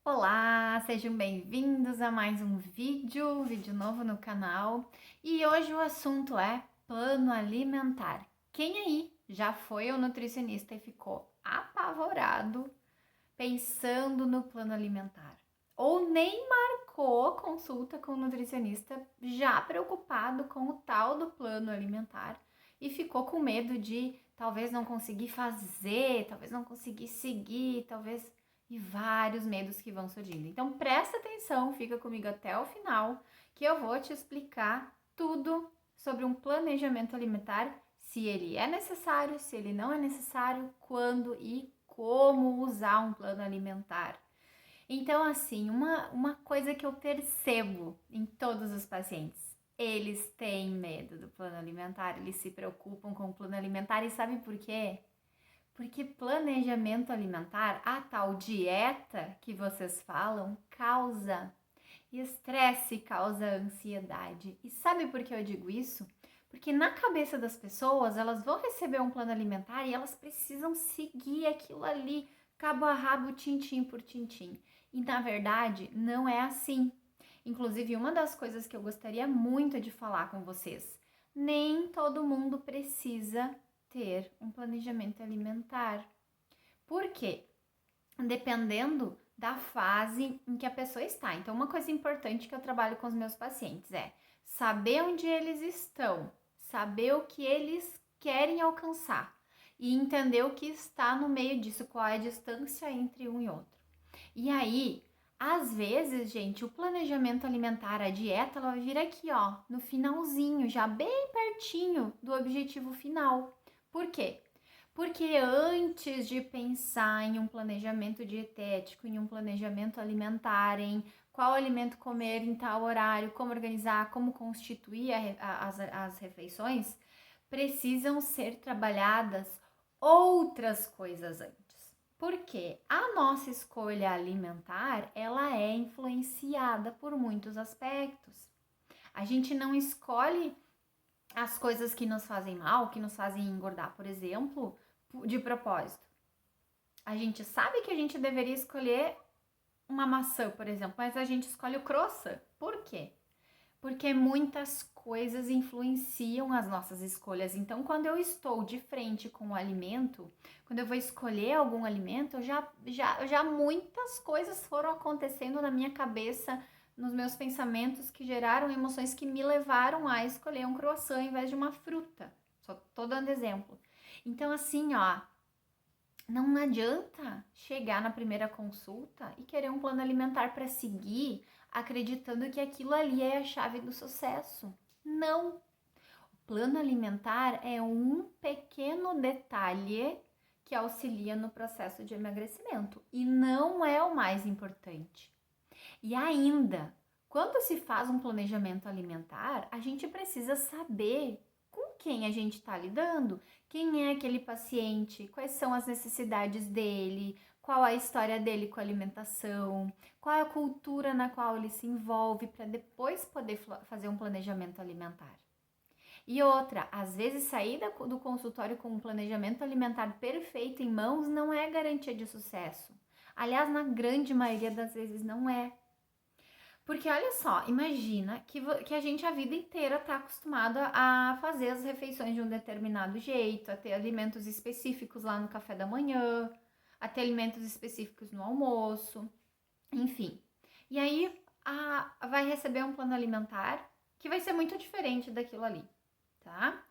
Olá, sejam bem-vindos a mais um vídeo novo no canal. E hoje o assunto é plano alimentar. Quem aí já foi ao nutricionista e ficou apavorado pensando no plano alimentar? Ou nem marcou consulta com o nutricionista já preocupado com o tal do plano alimentar e ficou com medo de talvez não conseguir fazer, talvez não conseguir seguir, talvez e vários medos que vão surgindo. Então presta atenção, fica comigo até o final, que eu vou te explicar tudo sobre um planejamento alimentar, se ele é necessário, se ele não é necessário, quando e como usar um plano alimentar. Então, assim, uma coisa que eu percebo em todos os pacientes, eles têm medo do plano alimentar, eles se preocupam com o plano alimentar e sabe por quê? Porque planejamento alimentar, a tal dieta que vocês falam, causa estresse, causa ansiedade. E sabe por que eu digo isso? Porque na cabeça das pessoas, elas vão receber um plano alimentar e elas precisam seguir aquilo ali, cabo a rabo, tintim por tintim. E na verdade, não é assim. Inclusive, uma das coisas que eu gostaria muito de falar com vocês, nem todo mundo precisa ter um planejamento alimentar. Por quê? Dependendo da fase em que a pessoa está. Então, uma coisa importante que eu trabalho com os meus pacientes é saber onde eles estão, saber o que eles querem alcançar e entender o que está no meio disso, qual é a distância entre um e outro. E aí, às vezes, gente, o planejamento alimentar, a dieta, ela vai vir aqui, ó, no finalzinho, já bem pertinho do objetivo final. Por quê? Porque antes de pensar em um planejamento dietético, em um planejamento alimentar, em qual alimento comer em tal horário, como organizar, como constituir as refeições, precisam ser trabalhadas outras coisas antes. Porque a nossa escolha alimentar, ela é influenciada por muitos aspectos. A gente não escolhe as coisas que nos fazem mal, que nos fazem engordar, por exemplo, de propósito. A gente sabe que a gente deveria escolher uma maçã, por exemplo, mas a gente escolhe o croissant. Por quê? Porque muitas coisas influenciam as nossas escolhas. Então, quando eu estou de frente com o alimento, quando eu vou escolher algum alimento, já muitas coisas foram acontecendo na minha cabeça, nos meus pensamentos, que geraram emoções que me levaram a escolher um croissant em vez de uma fruta. Só tô dando exemplo. Então, assim, ó, não adianta chegar na primeira consulta e querer um plano alimentar para seguir, acreditando que aquilo ali é a chave do sucesso. Não! O plano alimentar é um pequeno detalhe que auxilia no processo de emagrecimento e não é o mais importante. E ainda, quando se faz um planejamento alimentar, a gente precisa saber com quem a gente está lidando, quem é aquele paciente, quais são as necessidades dele, qual a história dele com a alimentação, qual é a cultura na qual ele se envolve, para depois poder fazer um planejamento alimentar. E outra, às vezes sair do consultório com um planejamento alimentar perfeito em mãos não é garantia de sucesso. Aliás, na grande maioria das vezes não é. Porque olha só, imagina que a gente a vida inteira está acostumado a fazer as refeições de um determinado jeito, a ter alimentos específicos lá no café da manhã, a ter alimentos específicos no almoço, enfim. E aí vai receber um plano alimentar que vai ser muito diferente daquilo ali, tá?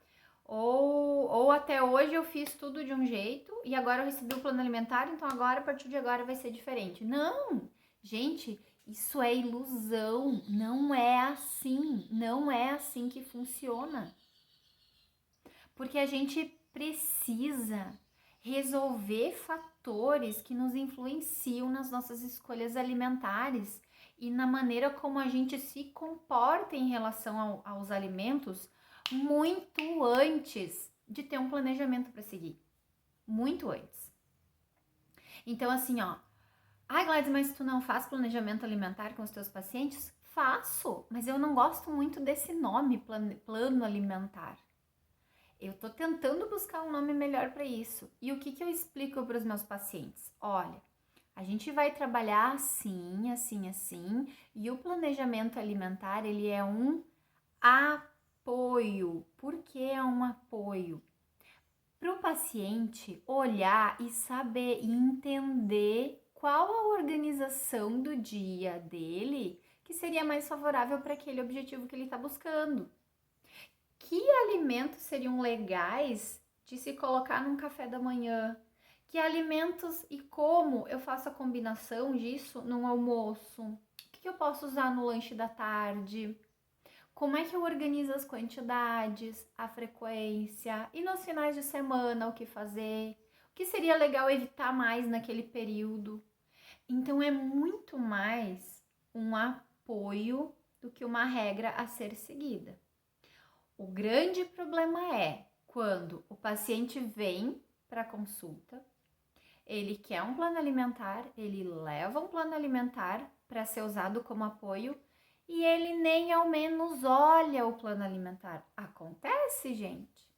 Ou até hoje eu fiz tudo de um jeito e agora eu recebi o plano alimentar, então agora, a partir de agora, vai ser diferente. Não! Gente, isso é ilusão. Não é assim. Não é assim que funciona. Porque a gente precisa resolver fatores que nos influenciam nas nossas escolhas alimentares e na maneira como a gente se comporta em relação aos alimentos muito antes de ter um planejamento para seguir. Muito antes. Então, assim, ó. Ai, Gladys, mas tu não faz planejamento alimentar com os teus pacientes? Faço, mas eu não gosto muito desse nome, plano alimentar. Eu tô tentando buscar um nome melhor para isso. E o que eu explico para os meus pacientes? Olha, A gente vai trabalhar assim, assim, assim, e o planejamento alimentar, ele é um apoio. Por que é um apoio? Para o paciente olhar e saber e entender qual a organização do dia dele que seria mais favorável para aquele objetivo que ele está buscando. Que alimentos seriam legais de se colocar num café da manhã? Que alimentos e como eu faço a combinação disso num almoço? O que eu posso usar no lanche da tarde? Como é que eu organizo as quantidades, a frequência e nos finais de semana o que fazer? O que seria legal evitar mais naquele período? Então é muito mais um apoio do que uma regra a ser seguida. O grande problema é quando o paciente vem para a consulta, ele quer um plano alimentar, ele leva um plano alimentar para ser usado como apoio e ele nem ao menos olha o plano alimentar. Acontece, gente.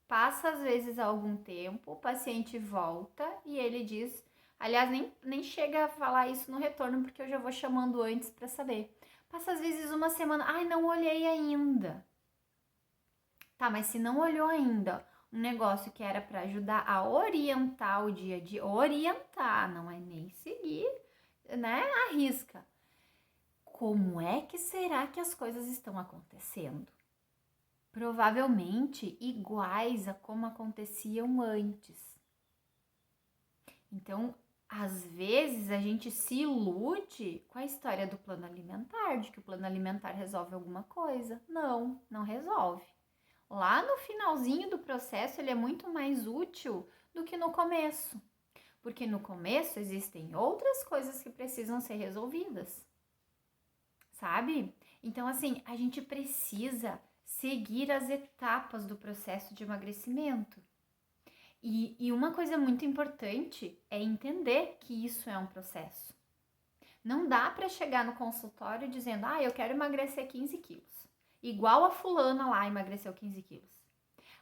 Passa às vezes algum tempo, o paciente volta e ele diz, aliás, nem chega a falar isso no retorno, porque eu já vou chamando antes para saber. Passa às vezes uma semana, ai, não olhei ainda. Tá, mas se não olhou ainda um negócio que era para ajudar a orientar o dia a dia, orientar, não é nem seguir, né, a risca. Como é que será que as coisas estão acontecendo? Provavelmente iguais a como aconteciam antes. Então, às vezes a gente se ilude com a história do plano alimentar, de que o plano alimentar resolve alguma coisa. Não, não resolve. Lá no finalzinho do processo, ele é muito mais útil do que no começo. Porque no começo existem outras coisas que precisam ser resolvidas. Sabe? Então, assim, a gente precisa seguir as etapas do processo de emagrecimento. E uma coisa muito importante é entender que isso é um processo. Não dá para chegar no consultório dizendo, eu quero emagrecer 15 quilos. Igual a fulana lá emagreceu 15 quilos.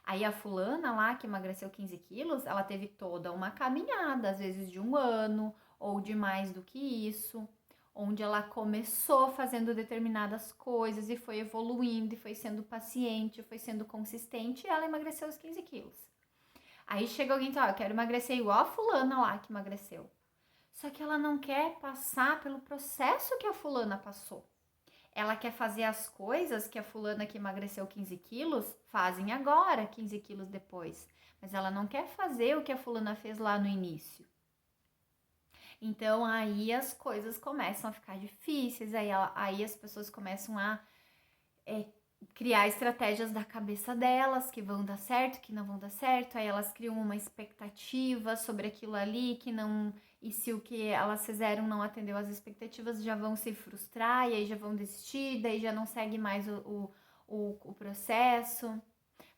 Aí a fulana lá que emagreceu 15 quilos, ela teve toda uma caminhada, às vezes de 1 ano ou de mais do que isso, onde ela começou fazendo determinadas coisas e foi evoluindo, e foi sendo paciente, foi sendo consistente, e ela emagreceu os 15 quilos. Aí chega alguém e fala, eu quero emagrecer igual a fulana lá que emagreceu. Só que ela não quer passar pelo processo que a fulana passou. Ela quer fazer as coisas que a fulana que emagreceu 15 quilos fazem agora, 15 quilos depois. Mas ela não quer fazer o que a fulana fez lá no início. Então, aí as coisas começam a ficar difíceis, aí as pessoas começam a criar estratégias da cabeça delas, que vão dar certo, que não vão dar certo, aí elas criam uma expectativa sobre aquilo ali, que não... E se o que elas fizeram não atendeu às expectativas, já vão se frustrar, e aí já vão desistir, daí já não segue mais o processo.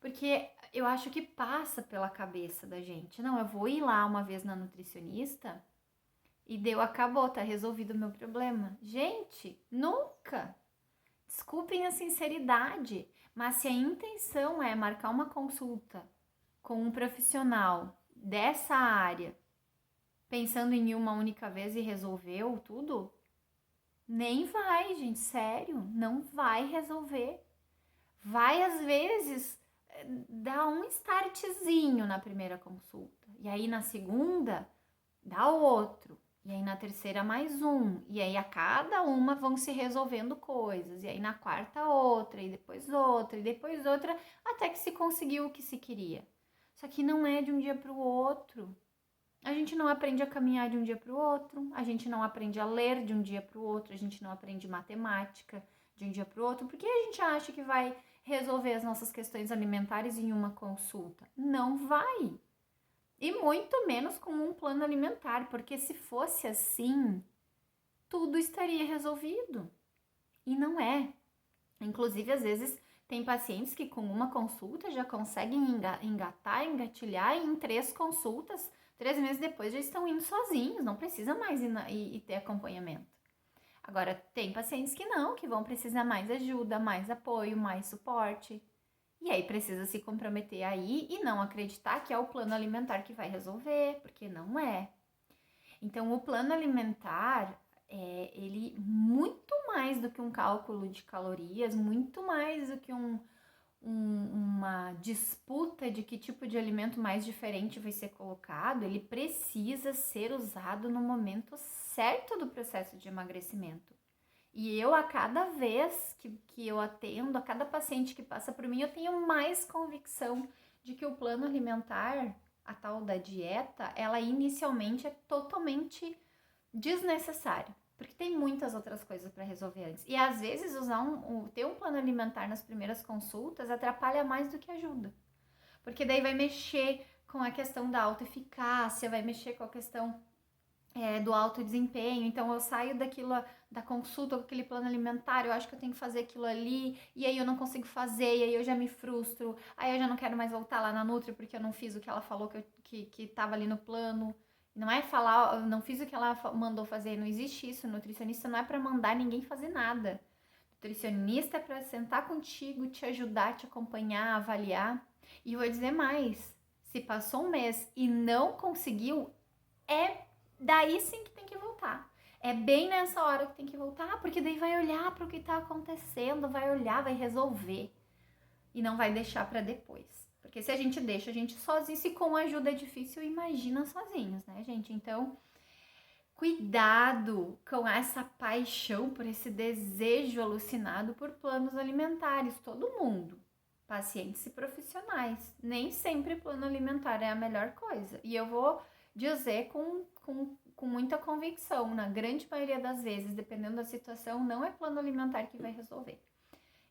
Porque eu acho que passa pela cabeça da gente. Não, eu vou ir lá uma vez na nutricionista e deu, acabou, tá resolvido o meu problema. Gente, nunca! Desculpem a sinceridade, mas se a intenção é marcar uma consulta com um profissional dessa área, pensando em uma única vez e resolveu tudo, nem vai, gente, sério, não vai resolver. Vai, às vezes, dar um startzinho na primeira consulta, e aí na segunda, dá outro. E aí na terceira mais um, e aí a cada uma vão se resolvendo coisas, e aí na quarta outra, e depois outra, até que se conseguiu o que se queria. Só que não é de um dia para o outro. A gente não aprende a caminhar de um dia para o outro, a gente não aprende a ler de um dia para o outro, a gente não aprende matemática de um dia para o outro, porque a gente acha que vai resolver as nossas questões alimentares em uma consulta. Não vai. E muito menos com um plano alimentar, porque se fosse assim, tudo estaria resolvido. E não é. Inclusive, às vezes, tem pacientes que com uma consulta já conseguem engatilhar, e em 3 consultas, 3 meses depois já estão indo sozinhos, não precisa mais ir ter acompanhamento. Agora, tem pacientes que não, que vão precisar mais ajuda, mais apoio, mais suporte. E aí precisa se comprometer aí e não acreditar que é o plano alimentar que vai resolver, porque não é. Então, o plano alimentar, ele muito mais do que um cálculo de calorias, muito mais do que uma disputa de que tipo de alimento mais diferente vai ser colocado, ele precisa ser usado no momento certo do processo de emagrecimento. E eu, a cada vez que eu atendo, a cada paciente que passa por mim, eu tenho mais convicção de que o plano alimentar, a tal da dieta, ela inicialmente é totalmente desnecessária. Porque tem muitas outras coisas para resolver antes. E às vezes ter um plano alimentar nas primeiras consultas atrapalha mais do que ajuda. Porque daí vai mexer com a questão da autoeficácia, vai mexer com a questão do alto desempenho. Então eu saio da consulta com aquele plano alimentar, eu acho que eu tenho que fazer aquilo ali, e aí eu não consigo fazer, e aí eu já me frustro, aí eu já não quero mais voltar lá na Nutri porque eu não fiz o que ela falou que tava ali no plano. Não é falar, eu não fiz o que ela mandou fazer, não existe isso. Nutricionista não é para mandar ninguém fazer nada. Nutricionista é para sentar contigo, te ajudar, te acompanhar, avaliar. E vou dizer mais, se passou um mês e não conseguiu, é daí sim que tem que voltar. É bem nessa hora que tem que voltar, porque daí vai olhar para o que está acontecendo, vai olhar, vai resolver e não vai deixar para depois. Porque se a gente deixa a gente sozinho, se com ajuda é difícil, imagina sozinhos, né, gente? Então, cuidado com essa paixão por esse desejo alucinado por planos alimentares, todo mundo. Pacientes e profissionais. Nem sempre plano alimentar é a melhor coisa. E eu vou dizer com muita convicção, na grande maioria das vezes, dependendo da situação, não é plano alimentar que vai resolver.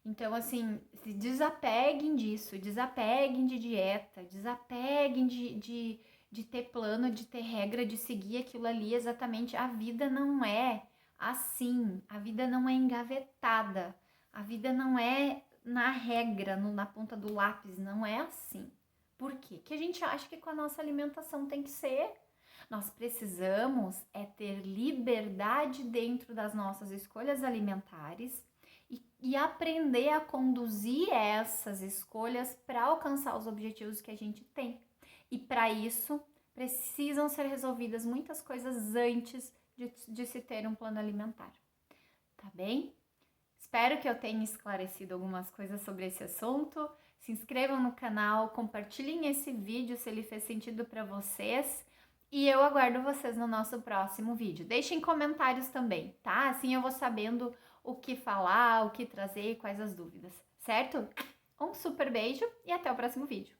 Então, assim, se desapeguem disso, desapeguem de dieta, desapeguem de ter plano, de ter regra, de seguir aquilo ali exatamente. A vida não é assim, a vida não é engavetada, a vida não é na regra, na ponta do lápis, não é assim. Por quê? Que a gente acha que com a nossa alimentação tem que ser. Nós precisamos ter liberdade dentro das nossas escolhas alimentares e aprender a conduzir essas escolhas para alcançar os objetivos que a gente tem. E para isso, precisam ser resolvidas muitas coisas antes de se ter um plano alimentar. Tá bem? Espero que eu tenha esclarecido algumas coisas sobre esse assunto. Se inscrevam no canal, compartilhem esse vídeo se ele fez sentido para vocês. E eu aguardo vocês no nosso próximo vídeo. Deixem comentários também, tá? Assim eu vou sabendo o que falar, o que trazer e quais as dúvidas, certo? Um super beijo e até o próximo vídeo.